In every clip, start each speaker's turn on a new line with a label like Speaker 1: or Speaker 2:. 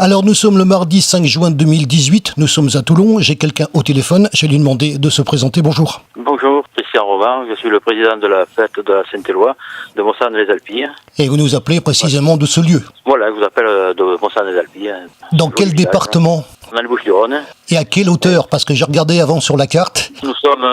Speaker 1: Alors nous sommes le mardi 5 juin 2018, nous sommes à Toulon, j'ai quelqu'un au téléphone, je vais lui demander de se présenter, bonjour.
Speaker 2: Bonjour, Christian Roman, je suis le président de la fête de la Saint-Éloi de Monsane-les-Alpilles.
Speaker 1: Et vous nous appelez précisément de ce lieu.
Speaker 2: Voilà, je vous appelle de Monsane-les-Alpilles.
Speaker 1: Dans quel département ?
Speaker 2: Dans les Bouches-du-Rhône.
Speaker 1: Et à quelle hauteur ? Parce que j'ai regardé avant sur la carte.
Speaker 2: Nous sommes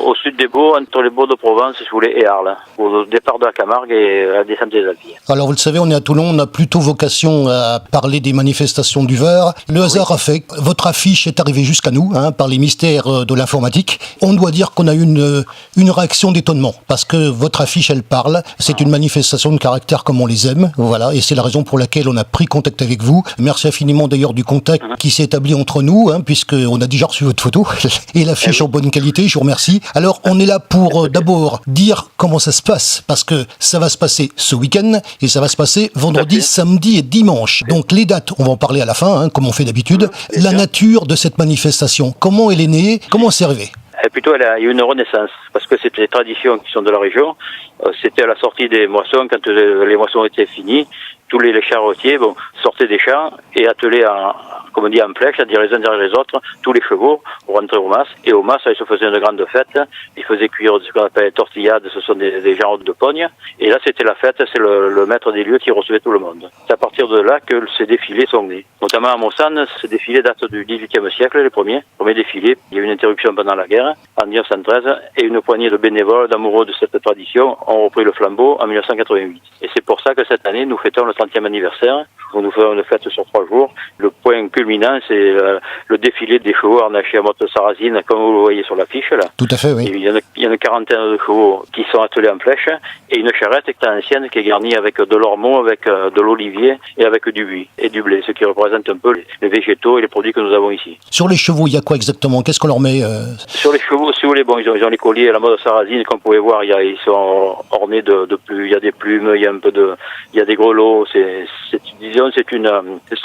Speaker 2: au sud des Baux, entre les Baux de Provence, si vous voulez, et Arles, au départ de la Camargue et à la descente des Alpilles.
Speaker 1: Alors vous le savez, on est à Toulon, on a plutôt vocation à parler des manifestations du Var. Le hasard a fait, votre affiche est arrivée jusqu'à nous, par les mystères de l'informatique. On doit dire qu'on a eu une réaction d'étonnement, parce que votre affiche, elle parle. C'est une manifestation de caractère comme on les aime, voilà, et c'est la raison pour laquelle on a pris contact avec vous. Merci infiniment d'ailleurs du contact qui s'est établi entre nous, puisqu'on a déjà reçu votre photo, et l'affiche en bonne qualité, je vous remercie. Alors on est là pour d'abord dire comment ça se passe, parce que ça va se passer ce week-end, et ça va se passer vendredi, samedi et dimanche. Donc les dates, on va en parler à la fin, comme on fait d'habitude. La nature de cette manifestation, comment elle est née, comment c'est arrivé ?
Speaker 2: Plutôt, il y a eu une renaissance, parce que c'était des traditions qui sont de la région. C'était à la sortie des moissons, quand les moissons étaient finies, tous les charretiers sortaient des champs et attelaient comme on dit, en flèche, c'est-à-dire les uns derrière les autres, tous les chevaux pour rentrer au mas. Et au mas, ils se faisaient une grande fête. Ils faisaient cuire ce qu'on appelle les tortillades, ce sont des genres de pogne. Et là, c'était la fête, c'est le maître des lieux qui recevait tout le monde. C'est à partir de là que ces défilés sont nés. Notamment à Monsane, ces défilés datent du XVIIIe siècle, les premiers défilés. Il y a eu une interruption pendant la guerre, en 1913, et une poignée de bénévoles, d'amoureux de cette tradition, ont repris le flambeau en 1988. Et c'est pour ça que cette année, nous fêtons le 30e anniversaire. Nous faisons une fête sur 3 jours. Le point culminant, c'est le défilé des chevaux harnachés à motte sarrasine, comme vous le voyez sur l'affiche, là.
Speaker 1: Tout à fait, oui.
Speaker 2: Il y a une quarantaine de chevaux qui sont attelés en flèche, et une charrette qui est ancienne, qui est garnie avec de l'ormeau, avec de l'olivier, et avec du buis et du blé, ce qui représente un peu les végétaux et les produits que nous avons ici.
Speaker 1: Sur les chevaux, il y a quoi exactement ? Qu'est-ce qu'on leur met
Speaker 2: Sur les chevaux, si vous voulez, ils ont les colliers à la mode sarrasine, comme vous pouvez voir, ils sont ornés de plumes, il y a des plumes, il y a des grelots, c'est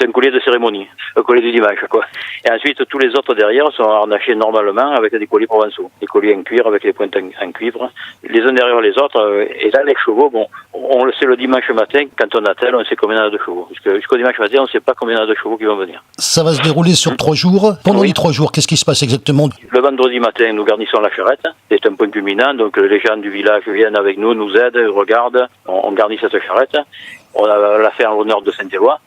Speaker 2: un collier de cérémonie, un collier du dimanche, quoi. Et ensuite, tous les autres derrière sont harnachés normalement avec des colliers provençaux, des colliers en cuir avec les pointes en cuivre, les uns derrière les autres. Et là, les chevaux, on le sait le dimanche matin, quand on attelle, on sait combien il y en a de chevaux. Parce que jusqu'au dimanche matin, on ne sait pas combien il y en a de chevaux qui vont venir.
Speaker 1: Ça va se dérouler sur 3 jours. Pendant les 3 jours, qu'est-ce qui se passe exactement ?
Speaker 2: Le vendredi matin, nous garnissons la charrette. C'est un point culminant, donc les gens du village viennent avec nous, nous aident, regardent, on garnit cette charrette. On l'a fait en l'honneur de Saint-Éloi.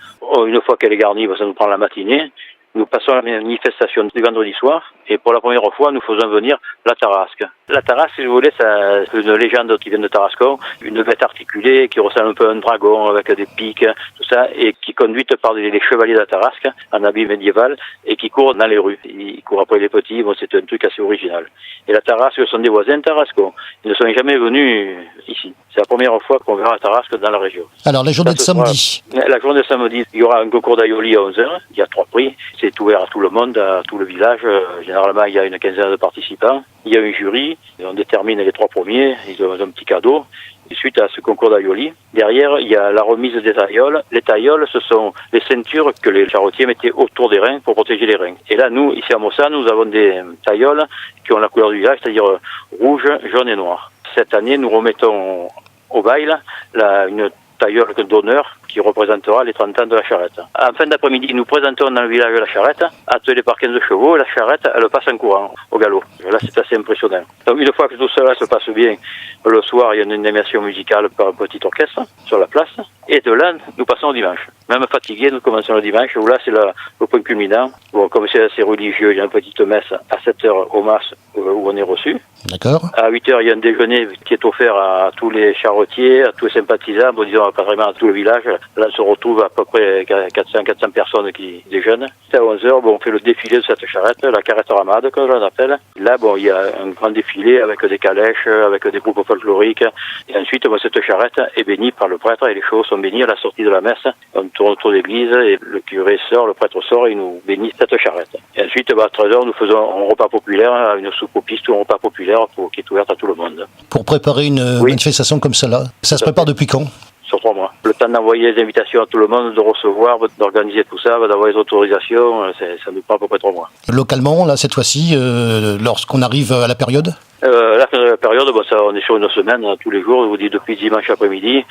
Speaker 2: Une fois qu'elle est garnie, ça nous prend la matinée. Nous passons à la manifestation du vendredi soir, et pour la première fois, nous faisons venir la Tarasque. La Tarasque, si vous voulez, c'est une légende qui vient de Tarascon, une bête articulée qui ressemble un peu à un dragon avec des pics, tout ça, et qui est conduite par les chevaliers de la Tarasque, en habit médiéval, et qui courent dans les rues. Ils courent après les petits, c'est un truc assez original. Et la Tarasque sont des voisins de Tarascon. Ils ne sont jamais venus ici. C'est la première fois qu'on verra la Tarasque dans la région.
Speaker 1: Alors, la journée de samedi.
Speaker 2: La journée de samedi, il y aura un concours d'aioli à 11h. Il y a 3 prix. C'est ouvert à tout le monde, à tout le village. Généralement, il y a une quinzaine de participants. Il y a un jury. On détermine les 3 premiers. Ils ont un petit cadeau. Et suite à ce concours d'aioli, derrière, il y a la remise des tailloles. Les tailloles, ce sont les ceintures que les charretiers mettaient autour des reins pour protéger les reins. Et là, nous, ici à Monsane, nous avons des tailloles qui ont la couleur du village, c'est-à-dire rouge, jaune et noir. Cette année, nous remettons au bail une tailleule d'honneur qui représentera les 30 ans de la charrette. En fin d'après-midi, nous présentons dans le village la charrette, attelée par 15 chevaux, et la charrette, elle passe en courant, au galop. Là, c'est assez impressionnant. Donc, une fois que tout cela se passe bien, le soir, il y a une animation musicale par un petit orchestre sur la place, et de là, nous passons au dimanche. Même fatigués, nous commençons le dimanche, où là, c'est le point culminant. Comme c'est assez religieux, il y a une petite messe à 7h au mas où on est reçu.
Speaker 1: D'accord.
Speaker 2: À 8h, il y a un déjeuner qui est offert à tous les charretiers, à tous les sympathisants, disons pas vraiment à tout le village. Là, on se retrouve à peu près 400 personnes qui déjeunent. À 11h, on fait le défilé de cette charrette, la carrette ramade, comme on l'appelle. Là, il y a un grand défilé avec des calèches, avec des groupes folkloriques. Et ensuite, cette charrette est bénie par le prêtre et les chevaux sont bénis à la sortie de la messe. On tourne autour de l'église et le curé sort, le prêtre sort et il nous bénit cette charrette. Et ensuite, à 13h, nous faisons un repas populaire, une soupe aux pistes ou un repas populaire qui est ouverte à tout le monde.
Speaker 1: Pour préparer une manifestation comme celle-là, ça se prépare depuis quand ?
Speaker 2: Sur 3 mois. Le temps d'envoyer les invitations à tout le monde, de recevoir, d'organiser tout ça, d'avoir les autorisations, ça nous prend à peu près 3 mois.
Speaker 1: Localement, là, cette fois-ci, lorsqu'on arrive à la période ?
Speaker 2: La période, on est sur une semaine, tous les jours, je vous dis depuis dimanche après-midi.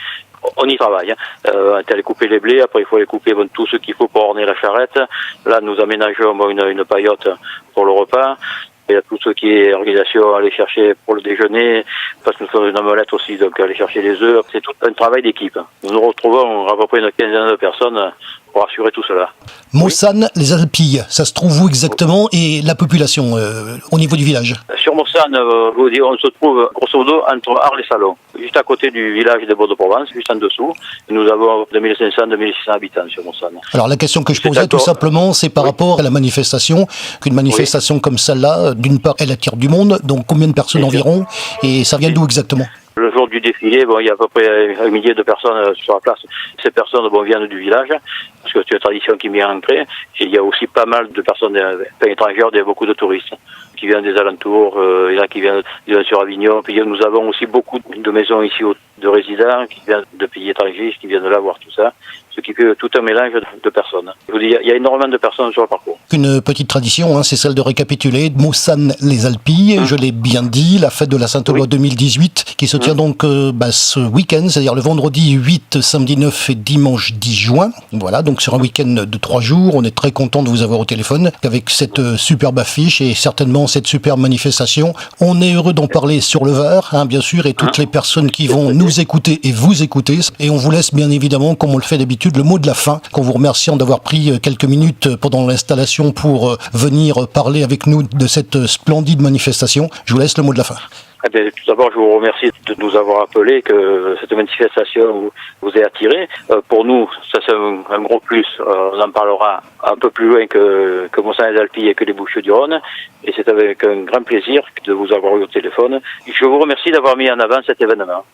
Speaker 2: On y travaille. On est allé couper les blés, après il faut aller couper tout ce qu'il faut pour orner la charrette. Là, nous aménageons une paillote pour le repas. Il y a tout ce qui est organisation, aller chercher pour le déjeuner, parce que nous faisons une omelette aussi, donc aller chercher les œufs. C'est tout un travail d'équipe. Nous nous retrouvons à peu près une quinzaine de personnes pour assurer tout cela.
Speaker 1: Mossane, les Alpilles, ça se trouve où exactement, et la population au niveau du village?
Speaker 2: Sur Mossane, je vous dis, on se trouve grosso modo entre Arles et Salon, juste à côté du village des Baux-de-Provence, juste en dessous. Nous avons 2500-2600 habitants sur Mossane.
Speaker 1: Alors la question que je posais tout simplement, c'est par rapport à la manifestation, qu'une manifestation comme celle-là, d'une part, elle attire du monde, donc combien de personnes environ, et ça vient d'où exactement?
Speaker 2: Le jour du défilé, il y a à peu près 1 millier de personnes sur la place. Ces personnes viennent du village, parce que c'est une tradition qui est bien ancrée. Et il y a aussi pas mal de personnes étrangères, il y a beaucoup de touristes qui viennent des alentours, il y en a qui viennent sur Avignon. Puis nous avons aussi beaucoup de maisons ici de résidents qui viennent de pays étrangers, qui viennent de là voir tout ça. Ce qui fait tout un mélange de personnes. Je vous dis, il y a énormément de personnes sur le parcours.
Speaker 1: Une petite tradition, c'est celle de récapituler Mossane les Alpilles, je l'ai bien dit, la fête de la Sainte-Éloi 2018, qui se tient donc ce week-end, c'est-à-dire le vendredi 8, samedi 9 et dimanche 10 juin. Voilà, donc sur un week-end de 3 jours, on est très content de vous avoir au téléphone, avec cette superbe affiche et certainement cette superbe manifestation. On est heureux d'en parler sur le Var, bien sûr, et toutes les personnes qui vont nous écouter et vous écouter. Et on vous laisse bien évidemment, comme on le fait d'habitude, le mot de la fin, en vous remerciant d'avoir pris quelques minutes pendant l'installation pour venir parler avec nous de cette splendide manifestation. Je vous laisse le mot de la fin.
Speaker 2: Eh bien, tout d'abord, je vous remercie de nous avoir appelé, que cette manifestation vous ait attiré. Pour nous, ça c'est un gros plus. On en parlera un peu plus loin que Mossane-les-Alpilles et que les Bouches-du-Rhône. Et c'est avec un grand plaisir de vous avoir eu au téléphone. Je vous remercie d'avoir mis en avant cet événement.